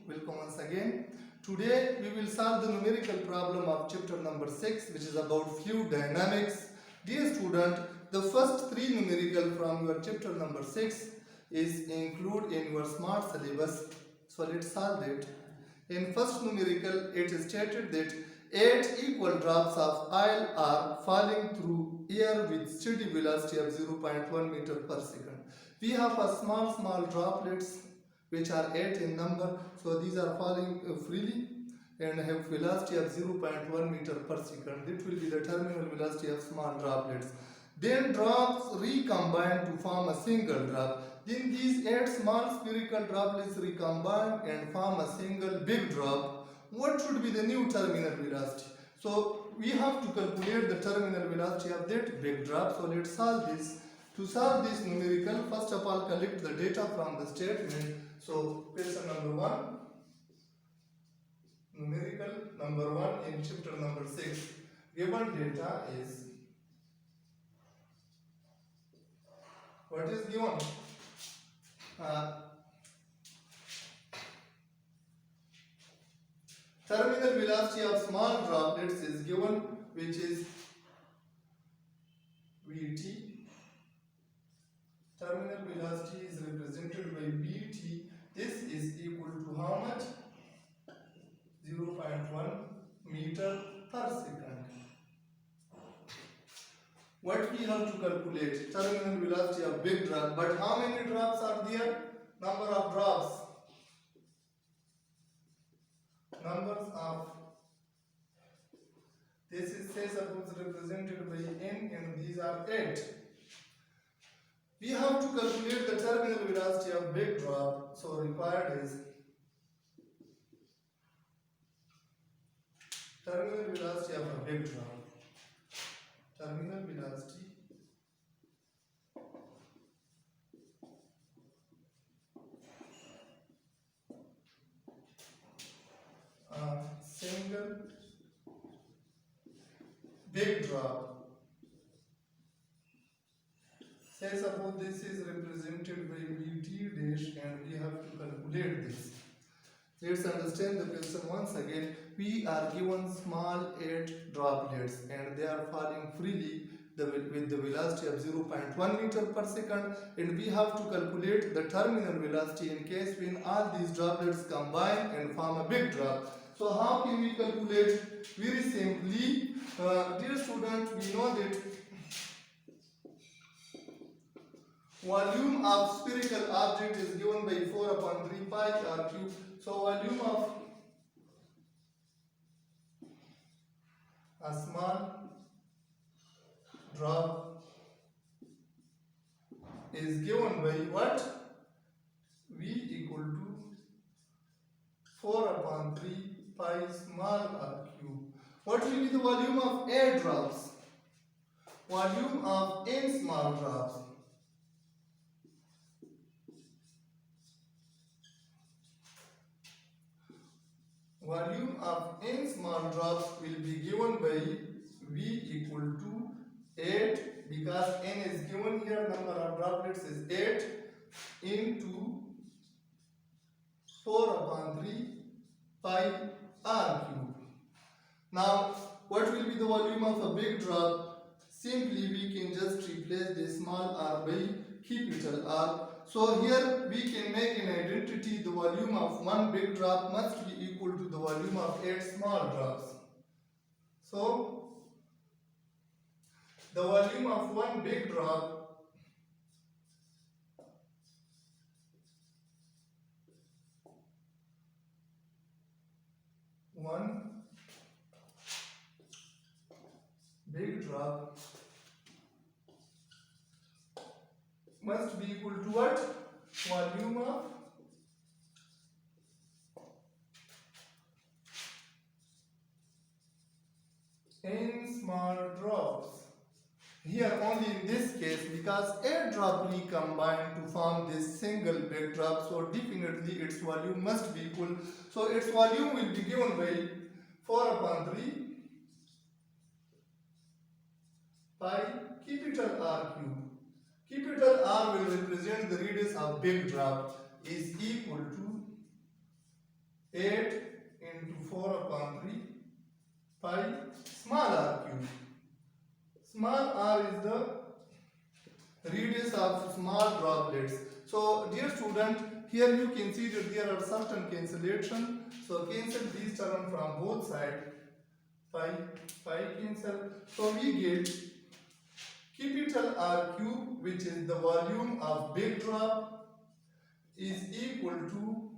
Welcome once again. Today we will solve the numerical problem of chapter number 6, which is about fluid dynamics. Dear student, the first three numerical from your chapter number 6 is included in your smart syllabus. So let's solve it. In first numerical, it is stated that 8 equal drops of oil are falling through air with steady velocity of 0.1 meter per second. We have a small droplets which are 8 in number, so these are falling freely and have velocity of 0.1 meter per second. That will be the terminal velocity of small droplets. Then drops recombine to form a single drop. Then these 8 small spherical droplets recombine and form a single big drop. What should be the new terminal velocity? So we have to calculate the terminal velocity of that big drop. So let's solve this. To solve this numerical, first of all collect the data from the statement. So question number 1, numerical number 1 in chapter number 6. Given data is, what is given? Terminal velocity of small droplets is given, which is Vt. Terminal velocity is represented by Vt. This is equal to how much? 0.1 meter per second. What we have to calculate? Terminal velocity of big drop. But how many drops are there? Number of drops. Numbers of. This is, say, suppose represented by n, and these are 8. We have to calculate the terminal velocity of big drop. So required is terminal velocity of a big drop. Terminal velocity single big drop. Say suppose this is represented by Vt dash and we have to calculate this. Let's understand the question once again. We are given small 8 droplets and they are falling freely with the velocity of 0.1 meter per second, and we have to calculate the terminal velocity in case when all these droplets combine and form a big drop. So how can we calculate? Very simply, dear student, we know that volume of spherical object is given by 4 upon 3 pi r cube. So volume of a small drop is given by what? V equal to 4 upon 3 pi small r cube. What will be the volume of 8 drops? Volume of n small drops. Volume of n small drops will be given by V equal to 8, because n is given here, number of droplets is 8 into 4 upon 3 pi r cube. Now what will be the volume of a big drop? Simply we can just replace the small r by capital R. So here we can make an identity. The volume of one big drop must be equal to the volume of 8 small drops. So the volume of one big drop must be equal to what? Volume of n small drops. Here only in this case, because 8 drops recombine to form this single big drop, so definitely its volume must be equal. So its volume will be given by 4 upon 3 pi capital R cube. Capital R will represent the radius of big drop is equal to 8 into 4 upon 3 pi small r cube. Small r is the radius of small droplets. So dear student, here you can see that there are certain cancellation. So cancel these terms from both sides. Pi cancel. So we get capital R cube, which is the volume of big drop, is equal to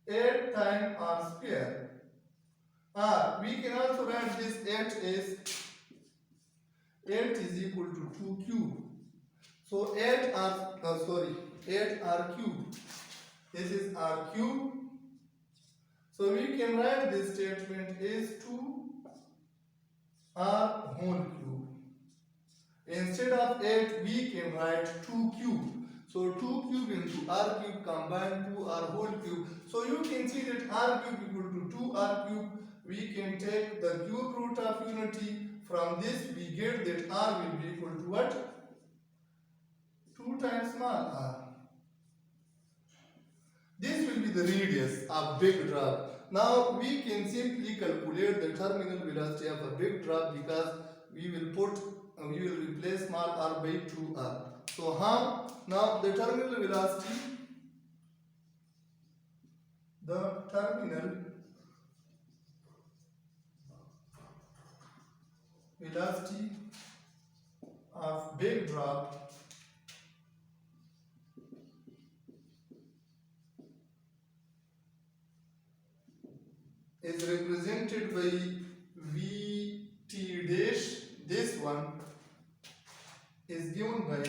8 times R square. We can also write this 8 is equal to 2 cube. So 8 R cube. This is R cube. So we can write this statement is 2 R whole cube. Instead of 8, we can write 2 cube. So 2 cube into R cube combined to R whole cube. So you can see that R cube equal to 2 R cube. We can take the cube root of unity. From this we get that R will be equal to what? 2 times small r. This will be the radius of big drop. Now we can simply calculate the terminal velocity of a big drop because we will replace small r by 2r. So how? Now the terminal velocity of big drop is represented by Vt dash. This one is given by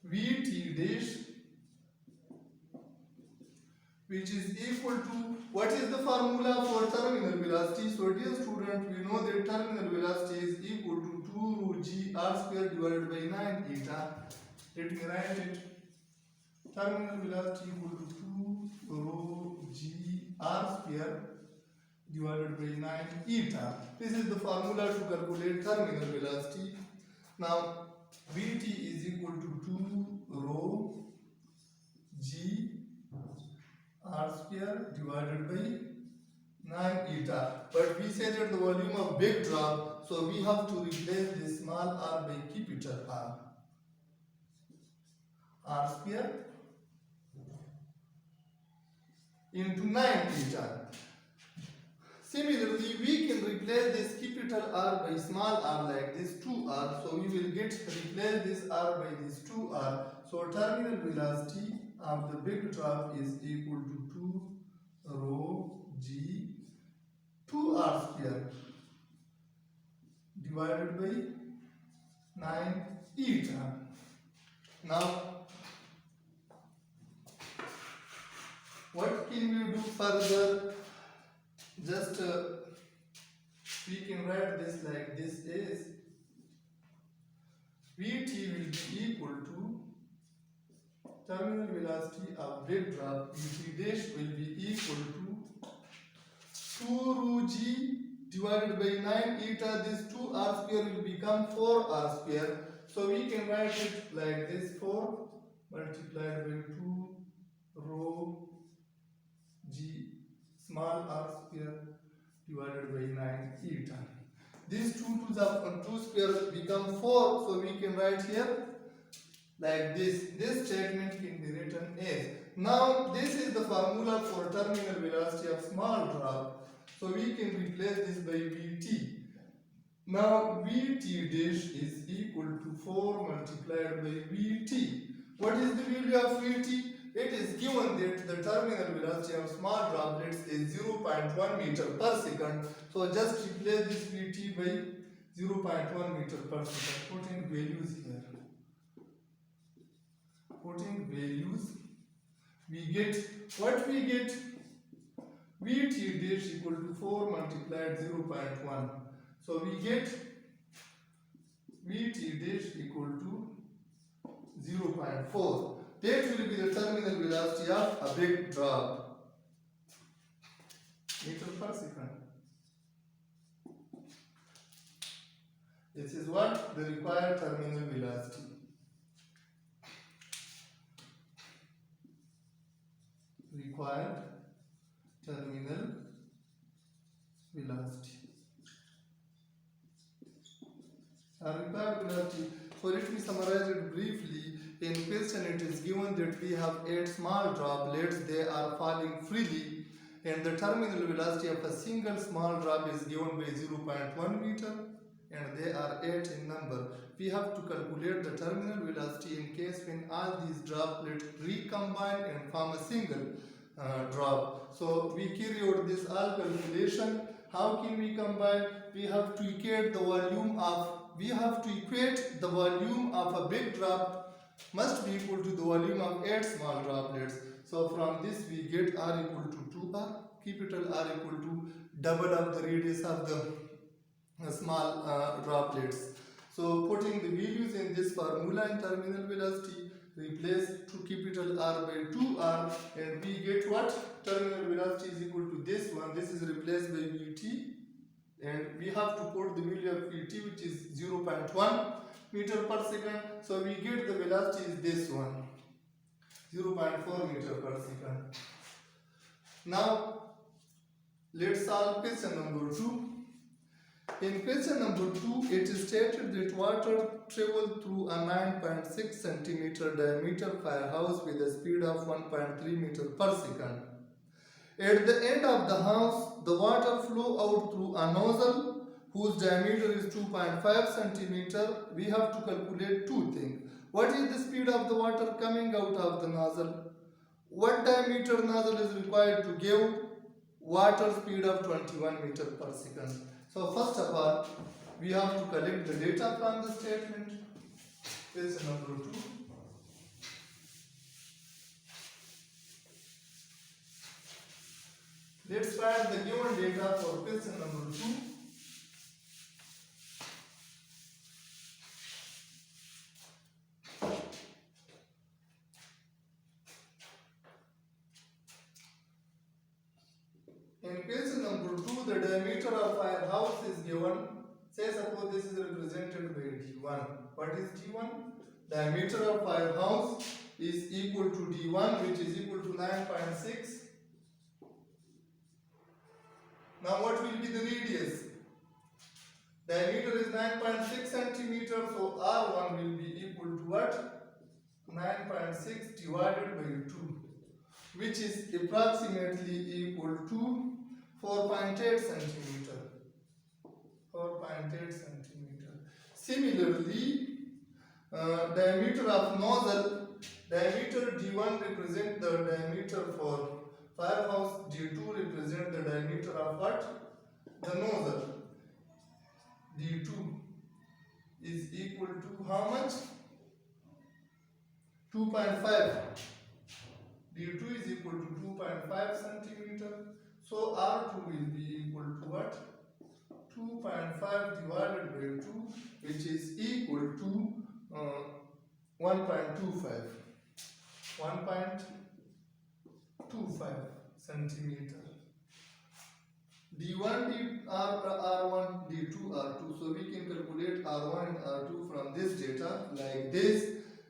Vt dash, which is equal to, what is the formula for terminal velocity? So dear student, we know that terminal velocity is equal to 2 rho g r square divided by 9 eta. Let me write it. Terminal velocity equal to 2 rho g r square divided by 9 eta. This is the formula to calculate terminal velocity. Now Vt is equal to 2 rho g r square divided by 9 eta. But we say that the volume of big drop, so we have to replace this small r by capital R. R square into 9 eta. Similarly, we can replace this capital R by small r like this 2r. So we will replace this r by this 2r. So terminal velocity of the big drop is equal to 2 rho g 2r square divided by 9 eta. Now, what can we do further? Just we can write this like this is Vt will be equal to terminal velocity of big drop. Vt dash will be equal to 2 rho g divided by 9 eta. This 2r square will become 4r square. So we can write it like this: 4 multiplied by 2 rho g small r square divided by 9 eta. These two squares become 4, so we can write here like this. This statement can be written as. Now this is the formula for terminal velocity of small drop. So we can replace this by Vt. Now Vt dash is equal to 4 multiplied by Vt. What is the value of Vt? It is given that the terminal velocity of small droplets is 0.1 meter per second. So just replace this Vt by 0.1 meter per second. Putting values here. Putting values, we get what we get. Vt dash equal to 4 multiplied 0.1. So we get Vt dash equal to 0.4. That will be the terminal velocity of a big drop. Meter per second. This is what? The required terminal velocity. Required terminal velocity. Required velocity. So let me summarize it briefly. In question it is given that we have 8 small droplets, they are falling freely, and the terminal velocity of a single small drop is given by 0.1 meter, and they are 8 in number. We have to calculate the terminal velocity in case when all these droplets recombine and form a single drop. So we carry out this all calculation. How can we combine? We have to equate the volume of a big drop must be equal to the volume of 8 small droplets. So from this we get R equal to 2R, capital R equal to double of the radius of the small droplets. So putting the values in this formula in terminal velocity, replace to capital R by 2R, and we get what? Terminal velocity is equal to this one. This is replaced by Vt, and we have to put the value of Vt, which is 0.1 meter per second. So we get the velocity is this one, 0.4 meter per second. Now let's solve question number 2. In question number 2, it is stated that water traveled through a 9.6 centimeter diameter firehouse with a speed of 1.3 meter per second. At the end of the house, the water flow out through a nozzle whose diameter is 2.5 centimeter. We have to calculate two things. What is the speed of the water coming out of the nozzle? What diameter nozzle is required to give water speed of 21 meter per second? So first of all, we have to collect the data from the statement. Question number 2. Let's find the given data for question number 2. In question number 2, the diameter of our house is given. Say suppose this is represented by D1. What is D1? Diameter of our house is equal to D1, which is equal to 9.6. Now what will be the radius? Diameter is 9.6 centimeter, so R1 will be equal to what? 9.6 divided by 2, which is approximately equal to 4.8 centimeter. 4.8 centimeter. Similarly, diameter of nozzle, diameter D1 represent the diameter for firehouse, D2 represent the diameter of what? The nozzle. D2 is equal to how much? 2.5. D2 is equal to 2.5 centimeter. So R2 will be equal to what? 2.5 divided by 2, which is equal to 1.25. 1.25 centimeter. D1, R1, D2, R2. So we can calculate R1 and R2 from this data like this.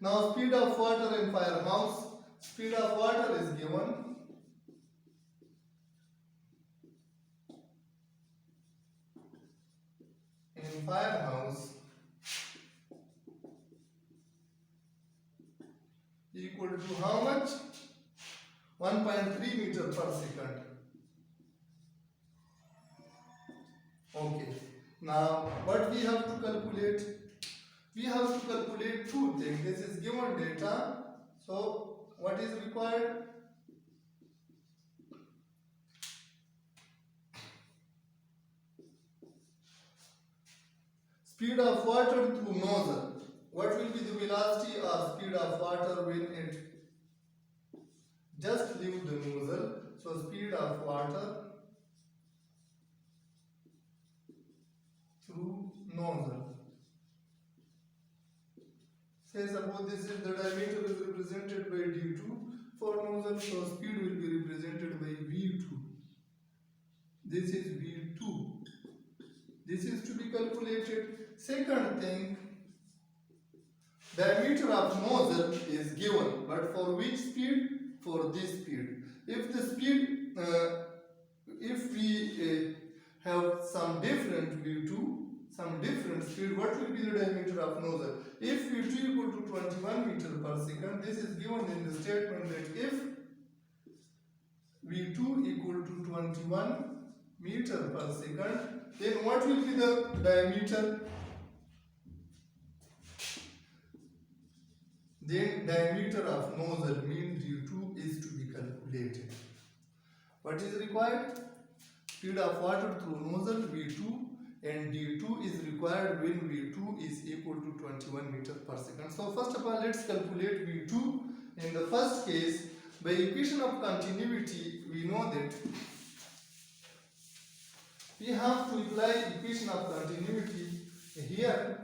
Now speed of water in firehouse. Speed of water is given. In firehouse equal to how much? 1.3 meter per second. Okay. Now what we have to calculate? We have to calculate two things. This is given data. So what is required? Speed of water through nozzle. What will be the velocity or speed of water when it just leaves the nozzle? So speed of water through nozzle. Say suppose this is the diameter is represented by D2 for nozzle, so speed will be represented by V2. This is V2. This is to be calculated. Second thing, diameter of nozzle is given, but for which speed? For this speed. If the speed, if we have some different V2, some different speed, what will be the diameter of nozzle? If V2 equal to 21 meter per second, this is given in the statement that if V2 equal to 21 meter per second, then what will be the diameter? Then diameter of nozzle means D2 is to be calculated. What is required? Speed of water through nozzle V2, and D2 is required when V2 is equal to 21 meters per second. So first of all, let's calculate V2. In the first case, by equation of continuity, we know that we have to apply equation of continuity here.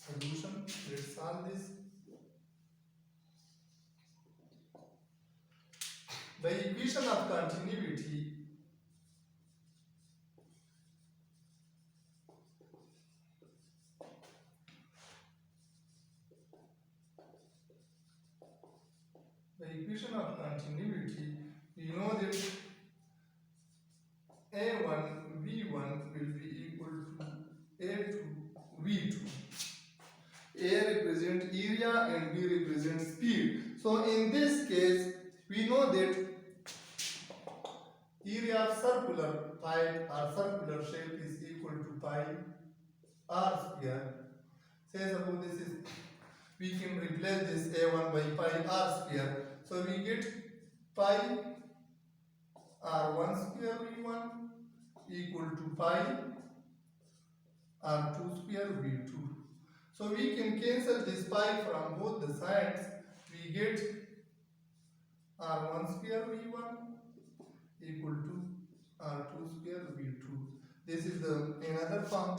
Solution, let's solve this. By equation of continuity, we know that A1 V1 will be equal to A2 V2. A represents area and B represents speed. So in this case, we know that area of circular pipe or circular shape is equal to pi r square. Say suppose this is, we can replace this A1 by pi r square. So we get pi r1 square V1 equal to pi r2 square V2. So we can cancel this pi from both the sides. We get r1 square V1 equal to r2 square V2. This is the another form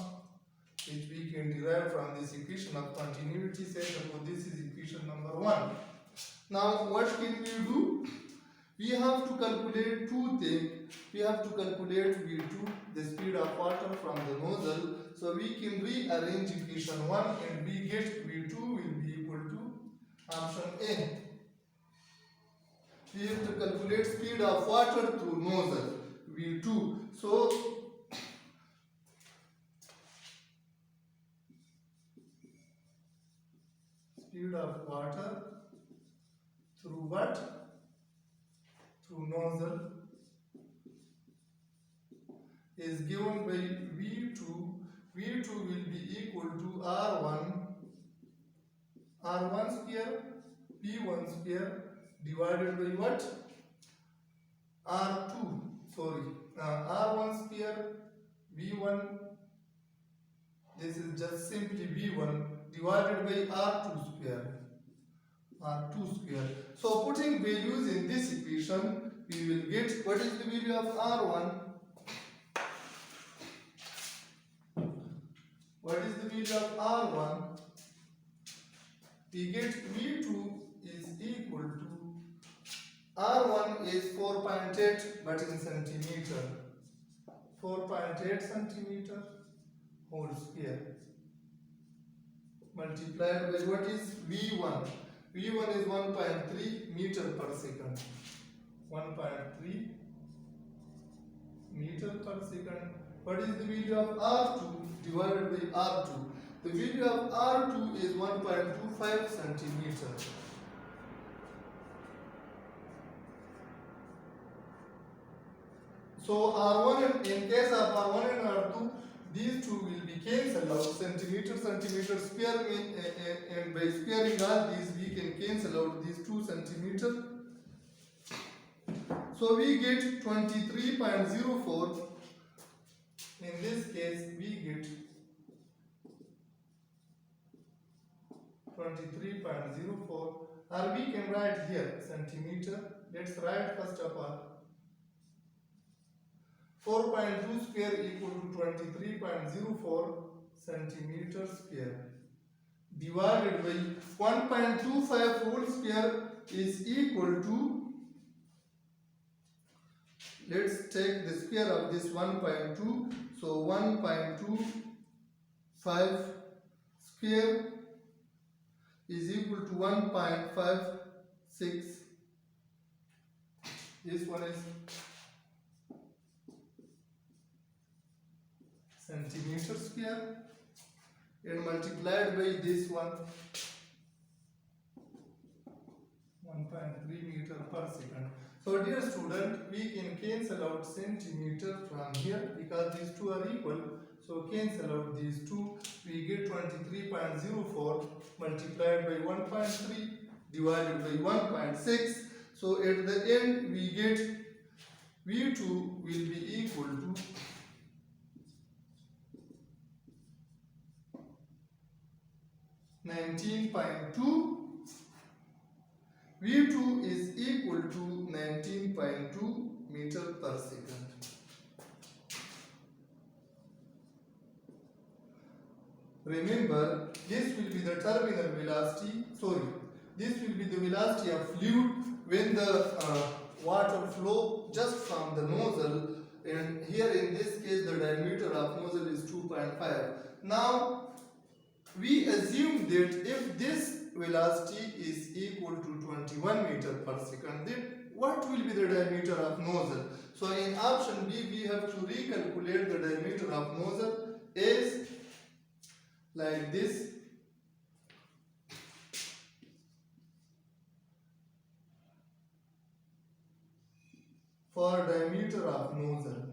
which we can derive from this equation of continuity. Say suppose this is equation number 1. Now what can we do? We have to calculate two things. We have to calculate V2, the speed of water from the nozzle. So we can rearrange equation 1 and we get V2 will be equal to option A. We have to calculate speed of water through nozzle, V2. So speed of water through what? Through nozzle is given by V2. V2 will be equal to R1 square P1 square divided by what? R1 square V1, this is just simply V1 divided by R2 square. So putting values in this equation, we will get what is the value of R1? What is the value of R1? We get V2 is equal to R1 is 4.8 but in centimeter. 4.8 centimeter whole square multiplied by what is V1. V1 is 1.3 meter per second. 1.3 meter per second. What is the value of R2 divided by R2? The value of R2 is 1.25 centimeter. So R1, in case of R1 and R2, these two will be cancelled out. Centimeter square, and by squaring all these, we can cancel out these 2 centimeters. So we get 23.04. In this case, we get 23.04, or we can write here centimeter. Let's write first of all 4.2 square equal to 23.04 centimeter square divided by 1.25 whole square is equal to let's take the square of this 1.2. So 1.25 square is equal to 1.56. This one is centimeter square, and multiplied by this one 1.3 meter per second. So dear student, we can cancel out centimeter from here because these two are equal. So cancel out these two. We get 23.04 multiplied by 1.3 divided by 1.6. So at the end we get V2 will be equal to 19.2. V2 is equal to 19.2 meter per second. Remember, this will be the terminal velocity, this will be the velocity of fluid when the water flow just from the nozzle, and here in this case the diameter of nozzle is 2.5. Now we assume that if this velocity is equal to 21 meter per second, then what will be the diameter of nozzle? So in option B we have to recalculate the diameter of nozzle is like this. For diameter of nozzle,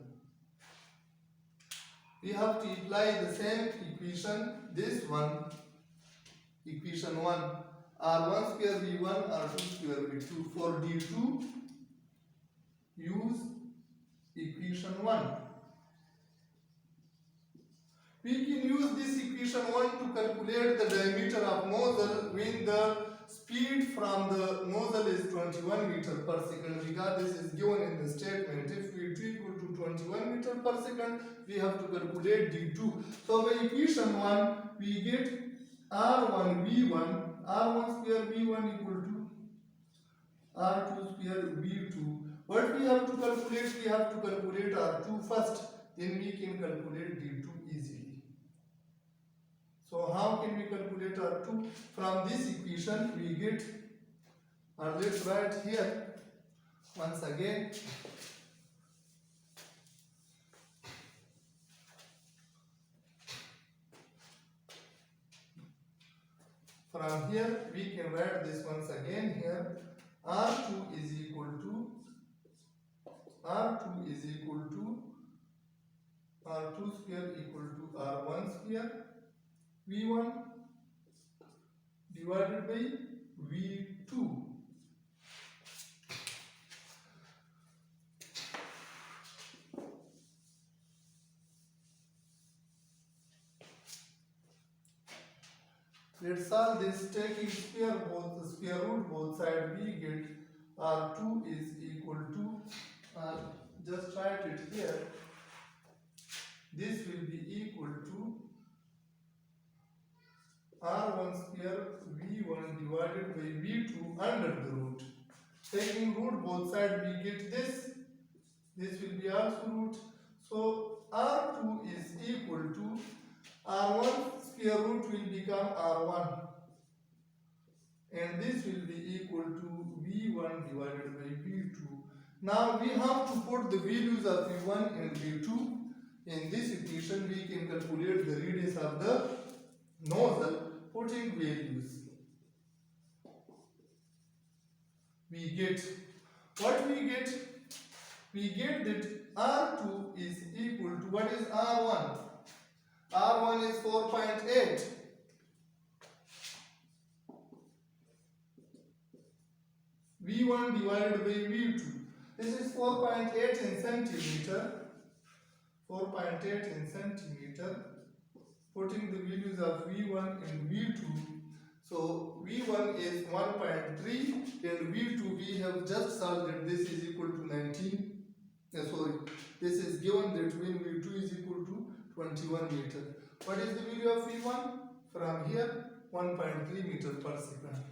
we have to apply the same equation, this one, equation 1, r1 square v1 r2 square v2. For d2, use equation 1. We can use this equation 1 to calculate the diameter of nozzle when the speed from the nozzle is 21 meter per second, because this is given in the statement. If v2 equal to 21 meter per second, we have to calculate d2. So by equation 1 we get r1 v1, r1 square v1 equal to r2 square v2. What we have to calculate? We have to calculate r2 first, then we can calculate d2 easily. So how can we calculate r2? From this equation we get, or let's write here once again. From here we can write this once again here. R2 is equal to R2 square equal to R1 square V1 divided by V2. Let's solve this. Taking square root both sides, we get R2 is equal to, just write it here, this will be equal to R1 square V1 divided by V2 under the root. Taking root both sides, we get this will be also root. So R2 is equal to R1 square root will become R1, and this will be equal to V1 divided by V2. Now we have to put the values of V1 and V2 in this equation. We can calculate the radius of the nozzle putting values. We get what we get? We get that R2 is equal to, what is R1? R1 is 4.8. V1 divided by V2. This is 4.8 in centimeter. 4.8 in centimeter. Putting the values of V1 and V2. So V1 is 1.3 and V2 we have just solved that this is equal to 19. This is given that when V2 is equal to 21 meter. What is the value of V1? From here 1.3 meter per second.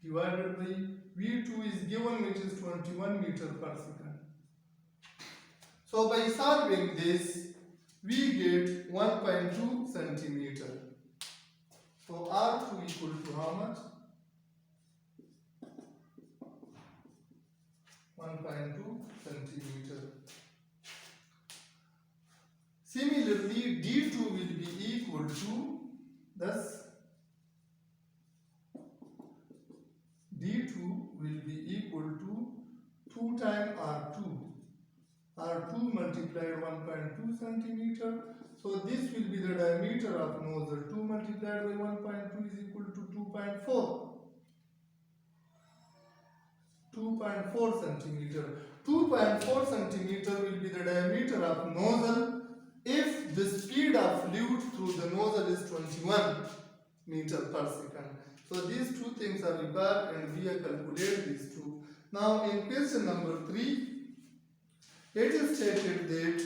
divided by V2 is given, which is 21 meter per second. So by solving this, we get 1.2 centimeter. So R2 equal to how much? 1.2 centimeter. Similarly, D2 will be equal to, thus D2 will be equal to 2 times R2. R2 multiplied 1.2 centimeter. So this will be the diameter of nozzle. 2 multiplied by 1.2 is equal to 2.4. 2.4 centimeter. 2.4 centimeter will be the diameter of nozzle if the speed of fluid through the nozzle is 21 meter per second. So these two things are required and we have calculated these two. Now in question number 3, it is stated that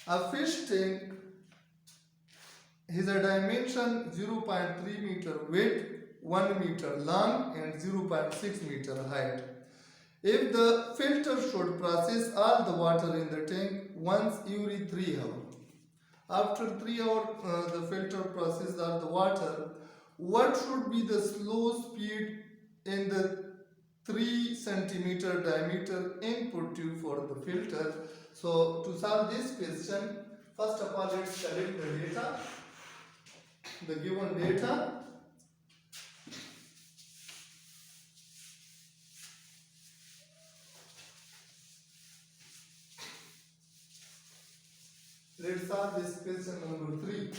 a fish tank has a dimension 0.3 meter width, 1 meter long and 0.6 meter height. If the filter should process all the water in the tank once every 3 hours. After 3 hours the filter processes all the water, what should be the slow speed in the 3 centimeter diameter input tube for the filter? So to solve this question, first of all let's collect the data, the given data. Let's solve this question number 3.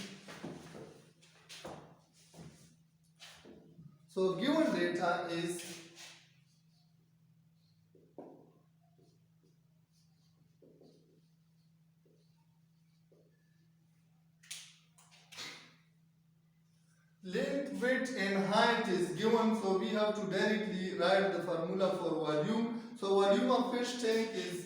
So given data is length, width and height is given, so we have to directly write the formula for volume. So volume of fish tank is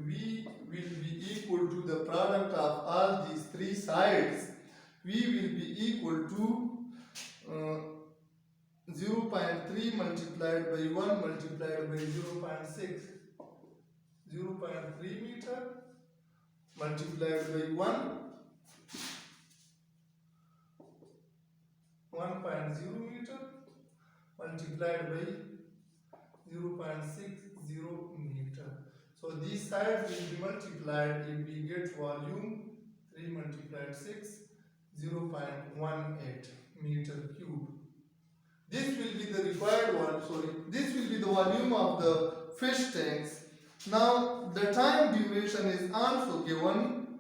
V will be equal to the product of all these 3 sides. V will be equal to 0.3 multiplied by 1 multiplied by 0.6. 0.3 meter multiplied by 1.0 meter multiplied by 0.60 meter. So these sides will be multiplied if we get volume 3 multiplied 6, 0.18 meter cube. This will be the required one, this will be the volume of the fish tanks. Now the time duration is also given.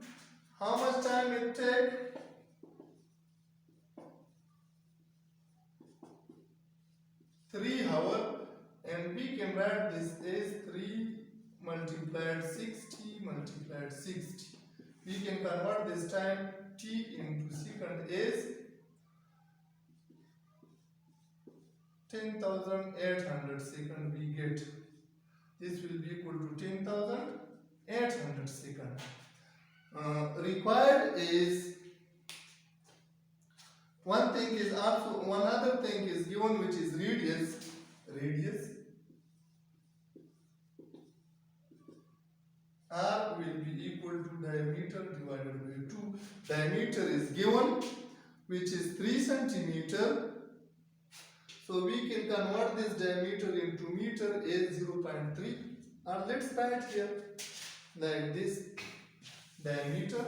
How much time it takes? 3 hours, and we can write this as 3 multiplied 60 multiplied 60. We can convert this time t into second as 10,800 seconds we get. This will be equal to 10,800 seconds. Required is one other thing is given, which is radius. R will be equal to diameter divided by 2. Diameter is given, which is 3 centimeter. So we can convert this diameter into meter as 0.3. And let's write here like this. Diameter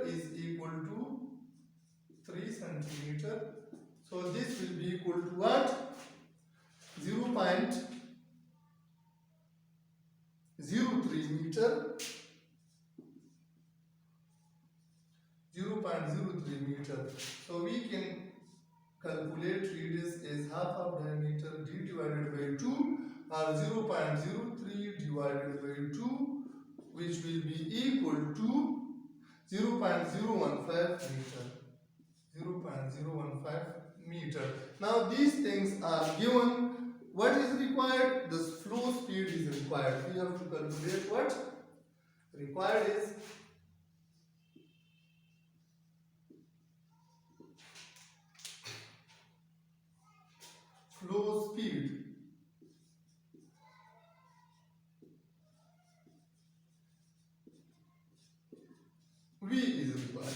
is equal to 3 centimeter. So this will be equal to what? 0.03 meter. 0.03 meter. So we can calculate radius as half of diameter d divided by 2, or 0.03 divided by 2, which will be equal to 0.015 meter. 0.015 meter. Now these things are given what is required? The flow speed is required. We have to calculate what required is flow speed. V is required.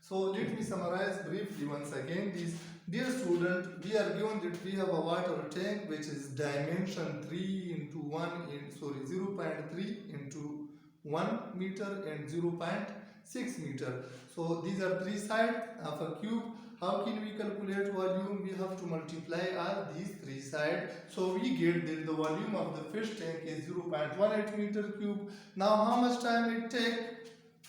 So let me summarize briefly once again this. Dear student, we are given that we have a water tank which is dimension 3 into 0.3 into 1 meter and 0.6 meter. So these are three sides of a cube. How can we calculate volume? We have to multiply all these three sides. So we get that the volume of the fish tank is 0.18 meter cube. Now how much time it take?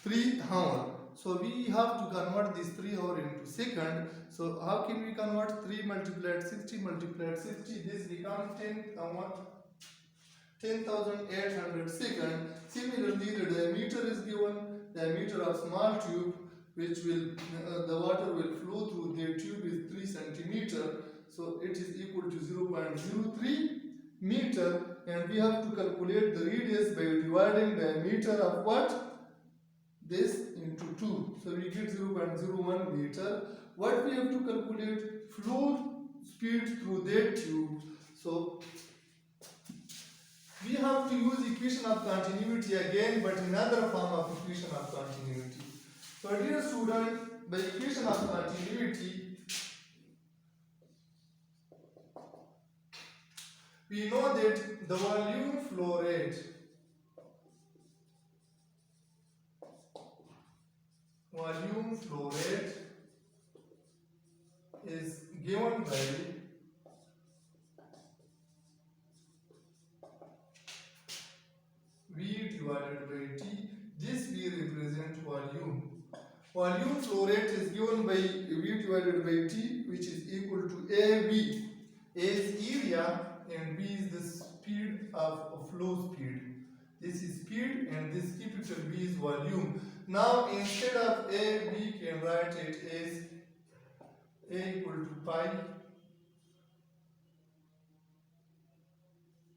3 hours. So we have to convert this 3 hours into second. So how can we convert 3 multiplied 60 multiplied 60? This becomes 10,800 seconds. Similarly, the diameter is given. Diameter of small tube, which will the water will flow through the tube, is 3 centimeter. So it is equal to 0.03 meter, and we have to calculate the radius by dividing diameter of what? This into 2. So we get 0.01 meter. What we have to calculate? Flow speed through that tube. So we have to use equation of continuity again, but another form of equation of continuity. So dear student, by equation of continuity, we know that the volume flow rate is given by V divided by T. This V represent volume. Volume flow rate is given by V divided by T, which is equal to AV. A is area and V is the speed of flow speed. This is speed and this capital V is volume. Now instead of A, we can write it as A equal to pi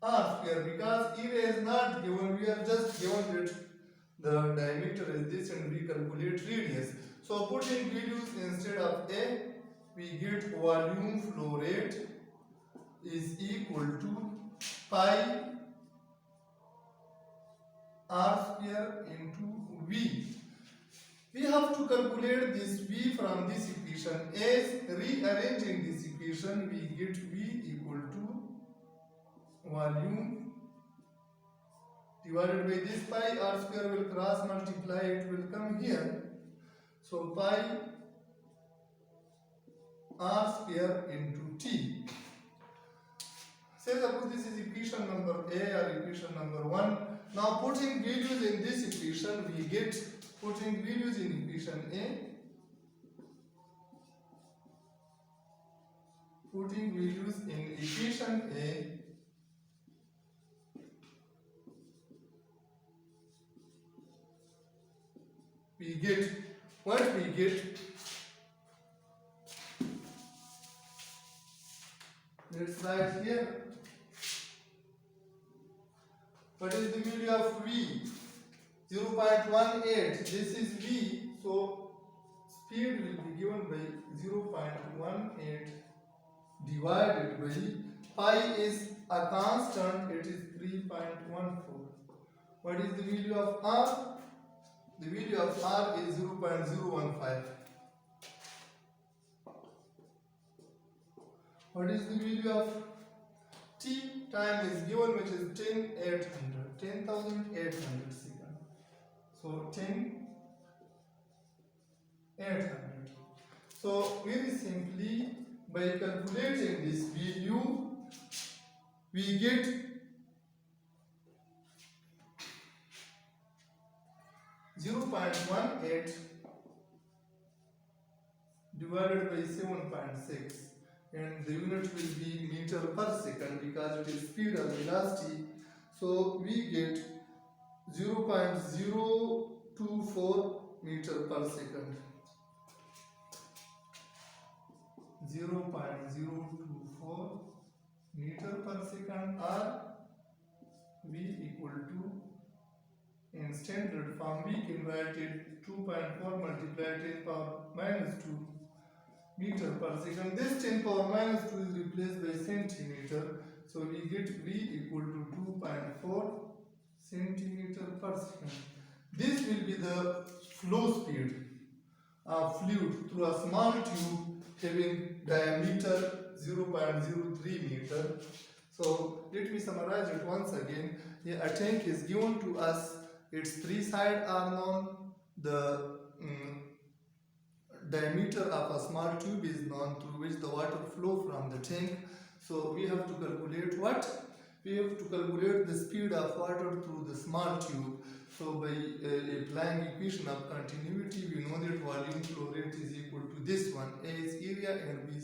r square, because area is not given, we are just given that the diameter is this and we calculate radius. So putting values instead of A, we get volume flow rate is equal to pi r square into V. We have to calculate this V from this equation. As rearranging this equation, we get V equal to volume divided by this pi r square will cross multiply, it will come here. So pi r square into T. Say suppose this is equation number A or equation number 1. Now putting values in this equation, we get putting values in equation A, putting values in equation A, we get what we get. Let's write here. What is the value of V? 0.18. This is V, so speed will be given by 0.18 divided by pi is a constant, it is 3.14. What is the value of R? The value of R is 0.015. What is the value of T? Time is given, which is 10,800 seconds. So 10,800. So very simply, by calculating this value, we get .18 divided by 7.6, and the unit will be meter per second because it is speed or velocity. So we get 0.024 meter per second. 0.024 meter per second, or V equal to, in standard form we can write it 2.4 multiplied 10 power minus 2 meter per second. This 10 power minus 2 is replaced by centimeter, so we get V equal to 2.4 centimeter per second. This will be the flow speed of fluid through a small tube having diameter 0.03 meter. So let me summarize it once again. Here a tank is given to us, its three sides are known, the diameter of a small tube is known through which the water flow from the tank. So we have to calculate what? We have to calculate the speed of water through the small tube. So by applying equation of continuity, we know that volume flow rate is equal to this one. A is area and V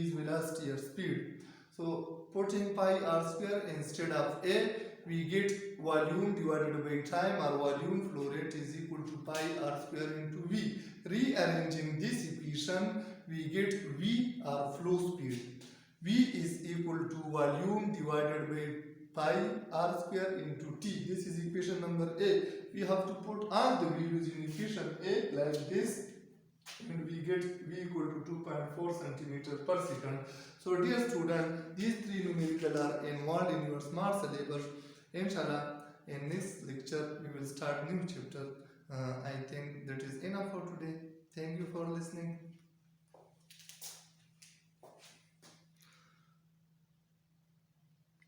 is velocity or speed. So putting pi r square instead of A, we get volume divided by time, or volume flow rate is equal to pi r square into V. Rearranging this equation, we get V, or flow speed. V is equal to volume divided by pi r square into T. This is equation number A. We have to put all the values in equation A like this, and we get V equal to 2.4 centimeter per second. So dear student, these three numerical are involved in your smart syllabus. Inshallah, in this lecture we will start new chapter. I think that is enough for today. Thank you for listening.